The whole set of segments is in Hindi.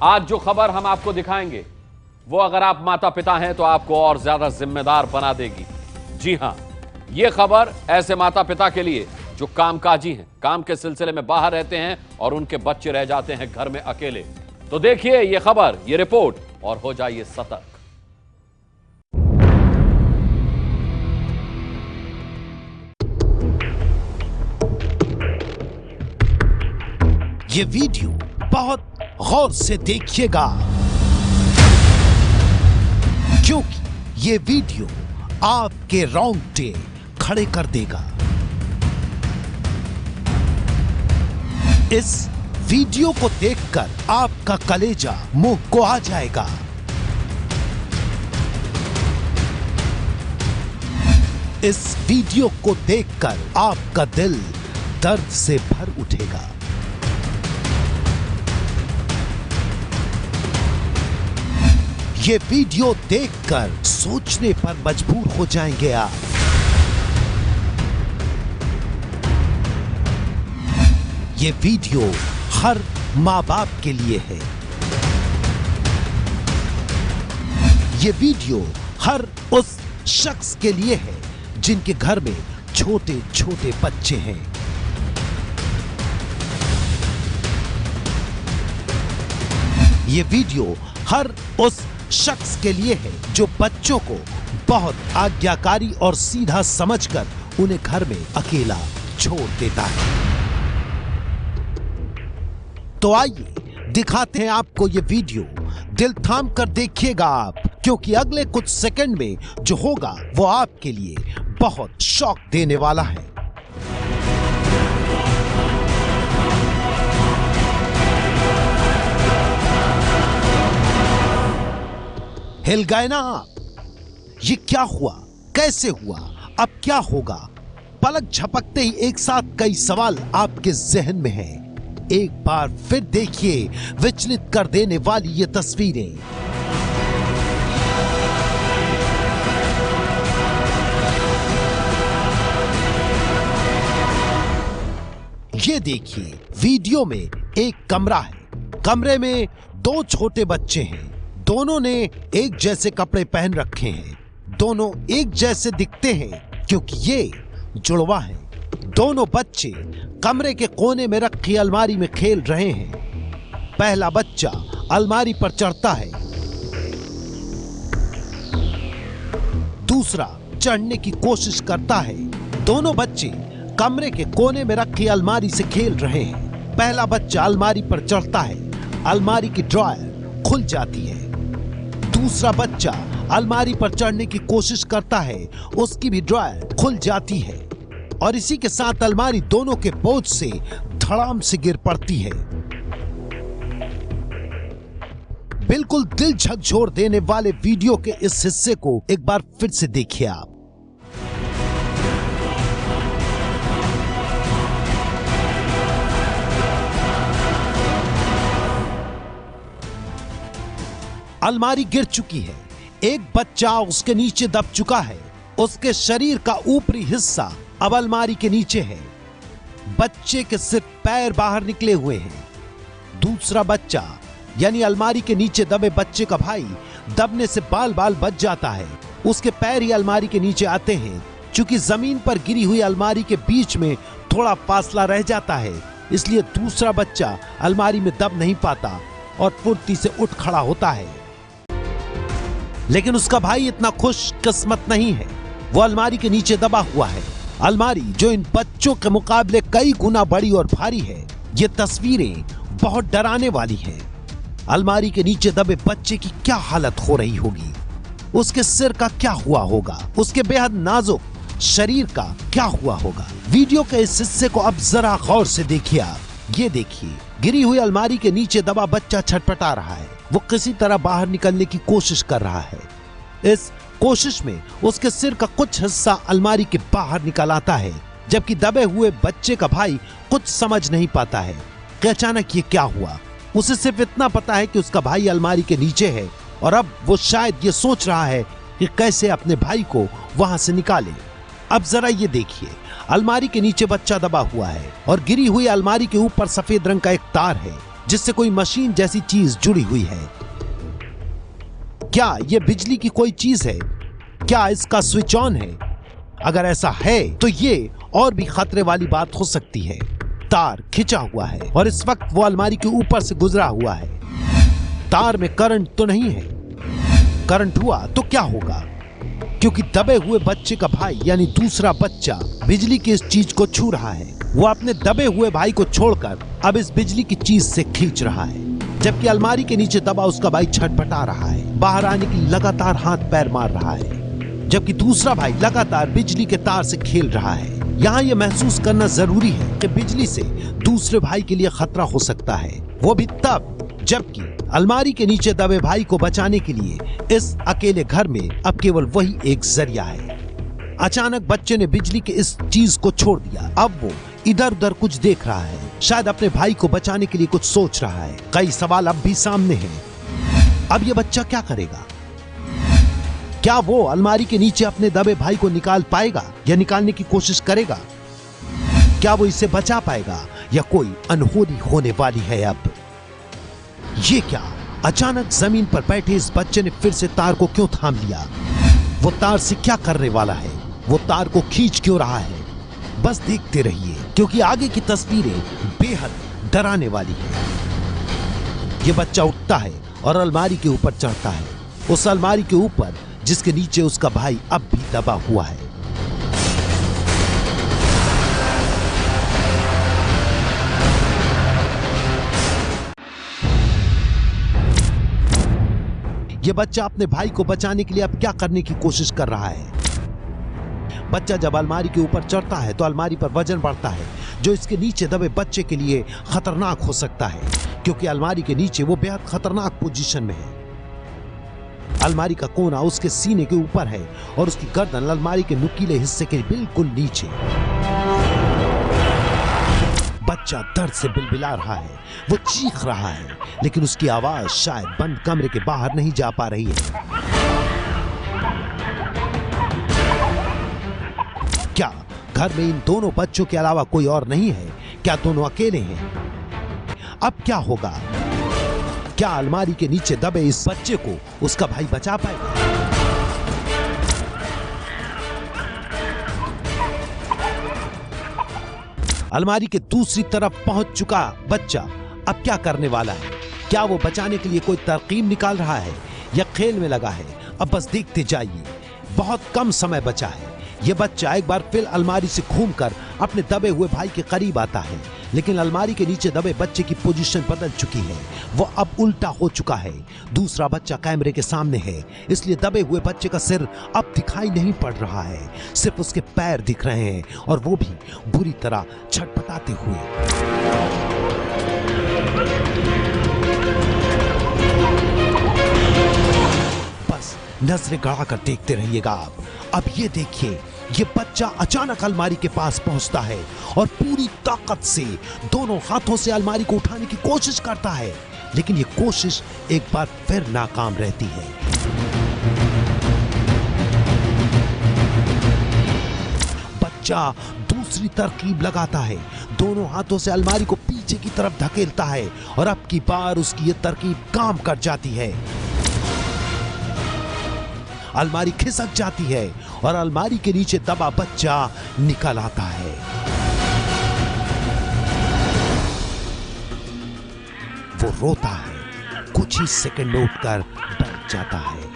आज जो खबर हम आपको दिखाएंगे वो अगर आप माता पिता हैं तो आपको और ज्यादा जिम्मेदार बना देगी। जी हां, यह खबर ऐसे माता पिता के लिए जो कामकाजी हैं, काम के सिलसिले में बाहर रहते हैं और उनके बच्चे रह जाते हैं घर में अकेले। तो देखिए यह खबर, यह रिपोर्ट और हो जाइए सतर्क। ये वीडियो बहुत गौर से देखिएगा, क्योंकि ये वीडियो आपके रोंगटे खड़े कर देगा। इस वीडियो को देखकर आपका कलेजा मुंह को आ जाएगा। इस वीडियो को देखकर आपका दिल दर्द से भर उठेगा। ये वीडियो देखकर सोचने पर मजबूर हो जाएंगे आप। ये वीडियो हर माँ बाप के लिए है। ये वीडियो हर उस शख्स के लिए है जिनके घर में छोटे छोटे बच्चे हैं। ये वीडियो हर उस शख्स के लिए है जो बच्चों को बहुत आज्ञाकारी और सीधा समझकर उन्हें घर में अकेला छोड़ देता है। तो आइए दिखाते हैं आपको ये वीडियो। दिल थाम कर देखिएगा आप, क्योंकि अगले कुछ सेकंड में जो होगा वो आपके लिए बहुत शॉक देने वाला है। हिल गए ना आप? ये क्या हुआ, कैसे हुआ, अब क्या होगा? पलक झपकते ही एक साथ कई सवाल आपके जहन में हैं। एक बार फिर देखिए विचलित कर देने वाली ये तस्वीरें। ये देखिए, वीडियो में एक कमरा है। कमरे में दो छोटे बच्चे हैं। दोनों ने एक जैसे कपड़े पहन रखे हैं। दोनों एक जैसे दिखते हैं क्योंकि ये जुड़वा हैं। दोनों बच्चे कमरे के कोने में रखी अलमारी में खेल रहे हैं। पहला बच्चा अलमारी पर चढ़ता है, दूसरा चढ़ने की कोशिश करता है। दोनों बच्चे कमरे के कोने में रखी अलमारी से खेल रहे हैं। पहला बच्चा अलमारी पर चढ़ता है, अलमारी की ड्रॉयर खुल जाती है। दूसरा बच्चा अलमारी पर चढ़ने की कोशिश करता है, उसकी भी ड्रॉयर खुल जाती है और इसी के साथ अलमारी दोनों के बोझ से धड़ाम से गिर पड़ती है। बिल्कुल दिल झकझोर देने वाले वीडियो के इस हिस्से को एक बार फिर से देखिए आप। अलमारी गिर चुकी है। एक बच्चा उसके नीचे दब चुका है। उसके शरीर का ऊपरी हिस्सा अब अलमारी के नीचे है। बच्चे के सिर्फ पैर बाहर निकले हुए हैं। दूसरा बच्चा यानी अलमारी के नीचे दबे बच्चे का भाई दबने से बाल बाल बच जाता है। उसके पैर ही अलमारी के नीचे आते हैं। चूंकि जमीन पर गिरी हुई अलमारी के बीच में थोड़ा फासला रह जाता है, इसलिए दूसरा बच्चा अलमारी में दब नहीं पाता और फुर्ती से उठ खड़ा होता है। लेकिन उसका भाई इतना खुश किस्मत नहीं है। वो अलमारी के नीचे दबा हुआ है। अलमारी जो इन बच्चों के मुकाबले कई गुना बड़ी और भारी है। ये तस्वीरें बहुत डराने वाली हैं। अलमारी के नीचे दबे बच्चे की क्या हालत हो रही होगी, उसके सिर का क्या हुआ होगा, उसके बेहद नाजुक शरीर का क्या हुआ होगा। वीडियो के इस हिस्से को अब जरा गौर से देखिए आप। ये देखिए, गिरी हुई अलमारी के नीचे दबा बच्चा छटपटा रहा है। वो किसी तरह बाहर निकलने की कोशिश कर रहा है। इस कोशिश में उसके सिर का कुछ हिस्सा अलमारी के बाहर निकल आता है, जबकि दबे हुए बच्चे का भाई कुछ समझ नहीं पाता है कि अचानक ये क्या हुआ। उसे सिर्फ इतना पता है कि उसका भाई अलमारी के नीचे है और अब वो शायद ये सोच रहा है कि कैसे अपने भाई को वहां से निकाले। अब जरा ये देखिए, अलमारी के नीचे बच्चा दबा हुआ है और गिरी हुई अलमारी के ऊपर सफेद रंग का एक तार है। जिससे कोई मशीन जैसी चीज जुड़ी हुई है। क्या यह बिजली की कोई चीज है? क्या इसका स्विच ऑन है? अगर ऐसा है तो ये और भी खतरे वाली बात हो सकती है। तार खिंचा हुआ है और इस वक्त वो अलमारी के ऊपर से गुजरा हुआ है। तार में करंट तो नहीं है। करंट हुआ तो क्या होगा? क्योंकि दबे हुए बच्चे का भाई यानी दूसरा बच्चा बिजली की इस चीज को छू रहा है। वो अपने दबे हुए भाई को छोड़कर अब इस बिजली की चीज से खींच रहा है, जबकि अलमारी के नीचे दबा उसका भाई छटपटा रहा है, बाहर आने की लगातार हाथ पैर मार रहा है, जबकि दूसरा भाई लगातार बिजली के तार से खेल रहा है। यहाँ यह महसूस करना जरूरी है कि बिजली से दूसरे भाई के लिए खतरा हो सकता है, वो भी तब जबकि अलमारी के नीचे दबे भाई को बचाने के लिए इस अकेले घर में अब केवल वही एक जरिया है। अचानक बच्चे ने बिजली के इस चीज को छोड़ दिया। अब वो इधर उधर कुछ देख रहा है, शायद अपने भाई को बचाने के लिए कुछ सोच रहा है। कई सवाल अब भी सामने हैं। अब ये बच्चा क्या करेगा? क्या वो अलमारी के नीचे अपने दबे भाई को निकाल पाएगा या निकालने की कोशिश करेगा? क्या वो इसे बचा पाएगा या कोई अनहोनी होने वाली है? अब ये क्या? अचानक जमीन पर बैठे इस बच्चे ने फिर से तार को क्यों थाम लिया? वो तार से क्या करने वाला है? वो तार को खींच क्यों रहा है? बस देखते रहिए, क्योंकि आगे की तस्वीरें बेहद डराने वाली है। ये बच्चा उठता है और अलमारी के ऊपर चढ़ता है, उस अलमारी के ऊपर जिसके नीचे उसका भाई अब भी दबा हुआ है। यह बच्चा अपने भाई को बचाने के लिए अब क्या करने की कोशिश कर रहा है? बच्चा जब अलमारी के ऊपर चढ़ता है तो अलमारी पर वजन बढ़ता है, जो इसके नीचे दबे बच्चे के लिए खतरनाक हो सकता है, क्योंकि अलमारी के नीचे वो बेहद खतरनाक पोजीशन में है। अलमारी का कोना उसके सीने के ऊपर है और उसकी गर्दन अलमारी के नुकीले हिस्से के बिल्कुल नीचे। बच्चा दर्द से बिलबिला रहा है, वो चीख रहा है, लेकिन उसकी आवाज शायद बंद कमरे के बाहर नहीं जा पा रही है। क्या घर में इन दोनों बच्चों के अलावा कोई और नहीं है? क्या दोनों अकेले हैं? अब क्या होगा? क्या अलमारी के नीचे दबे इस बच्चे को उसका भाई बचा पाएगा? अलमारी के दूसरी तरफ पहुंच चुका बच्चा अब क्या करने वाला है? क्या वो बचाने के लिए कोई तरकीब निकाल रहा है या खेल में लगा है? अब बस देखते जाइए, बहुत कम समय बचा है। ये बच्चा एक बार फिर अलमारी से घूमकर अपने दबे हुए भाई के करीब आता है, लेकिन अलमारी के नीचे दबे बच्चे की पोजीशन बदल चुकी है। वो अब उल्टा हो चुका है। दूसरा बच्चा कैमरे के सामने है, इसलिए दबे हुए बच्चे का सिर अब दिखाई नहीं पड़ रहा है, सिर्फ उसके पैर दिख रहे हैं, और वो भी बुरी तरह छटपटाते हुए। बस नजरें गड़ाकर देखते रहिएगा आप। अब ये देखिए, ये बच्चा अचानक अलमारी के पास पहुंचता है और पूरी ताकत से दोनों हाथों से अलमारी को उठाने की कोशिश करता है, लेकिन ये कोशिश एक बार फिर नाकाम रहती है। बच्चा दूसरी तरकीब लगाता है, दोनों हाथों से अलमारी को पीछे की तरफ धकेलता है और अब की बार उसकी ये तरकीब काम कर जाती है। अलमारी खिसक जाती है और अलमारी के नीचे दबा बच्चा निकल आता है। वो रोता है, कुछ ही सेकंड उठकर बैठ जाता है।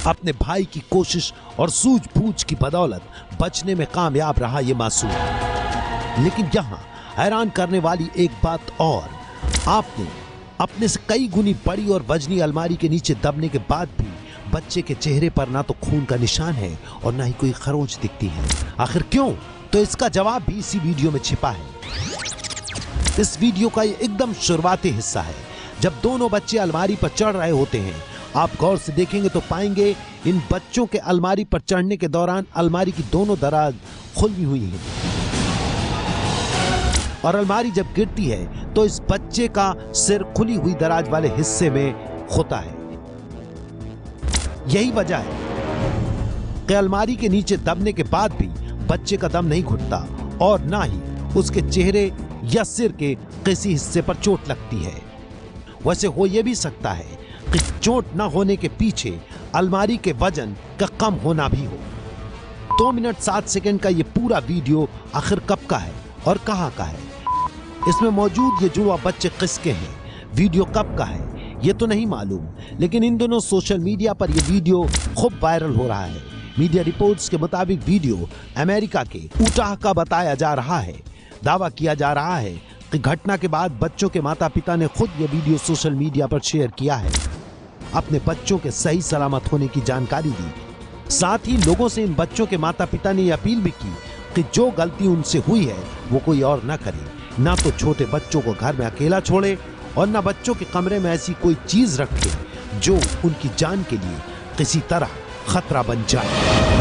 अपने भाई की कोशिश और सूझबूझ की बदौलत बचने में कामयाब रहा ये मासूम। लेकिन यहां हैरान करने वाली एक बात और, आपने अपने से कई गुनी बड़ी और वजनी अलमारी के नीचे दबने के बाद भी बच्चे के चेहरे पर ना तो खून का निशान है और ना ही कोई खरोंच दिखती है। आखिर क्यों? तो इसका जवाब भी इसी वीडियो में छिपा है। इस वीडियो का ये एकदम शुरुआती हिस्सा है, जब दोनों बच्चे अलमारी पर चढ़ रहे होते हैं। आप गौर से देखेंगे तो पाएंगे इन बच्चों के अलमारी पर चढ़ने के दौरान अलमारी की दोनों दराज खुली हुई हैं, और अलमारी जब गिरती है तो इस बच्चे का सिर खुली हुई दराज वाले हिस्से में होता है। यही वजह है कि अलमारी के नीचे दबने के बाद भी बच्चे का दम नहीं घुटता और ना ही उसके चेहरे या सिर के किसी हिस्से पर चोट लगती है। वैसे हो यह भी सकता है कि चोट न होने के पीछे अलमारी के वजन का कम होना भी हो। 2 मिनट 7 सेकंड का ये पूरा वीडियो आखिर कब का है और कहां का है? इसमें मौजूद ये जुड़वा बच्चे किसके हैं? वीडियो कब का है ये तो नहीं मालूम, लेकिन इन दोनों सोशल मीडिया पर यह वीडियो खूब वायरल हो रहा है। मीडिया रिपोर्ट्स के मुताबिक वीडियो अमेरिका के उटाह का बताया जा रहा है। दावा किया जा रहा है कि घटना के बाद बच्चों के माता पिता ने खुद यह वीडियो सोशल मीडिया पर शेयर किया है, अपने बच्चों के सही सलामत होने की जानकारी दी। साथ ही लोगों से इन बच्चों के माता पिता ने यह अपील भी की कि जो गलती उनसे हुई है वो कोई और न करे, ना तो छोटे बच्चों को घर में अकेला छोड़े और ना बच्चों के कमरे में ऐसी कोई चीज रखे जो उनकी जान के लिए किसी तरह खतरा बन जाए।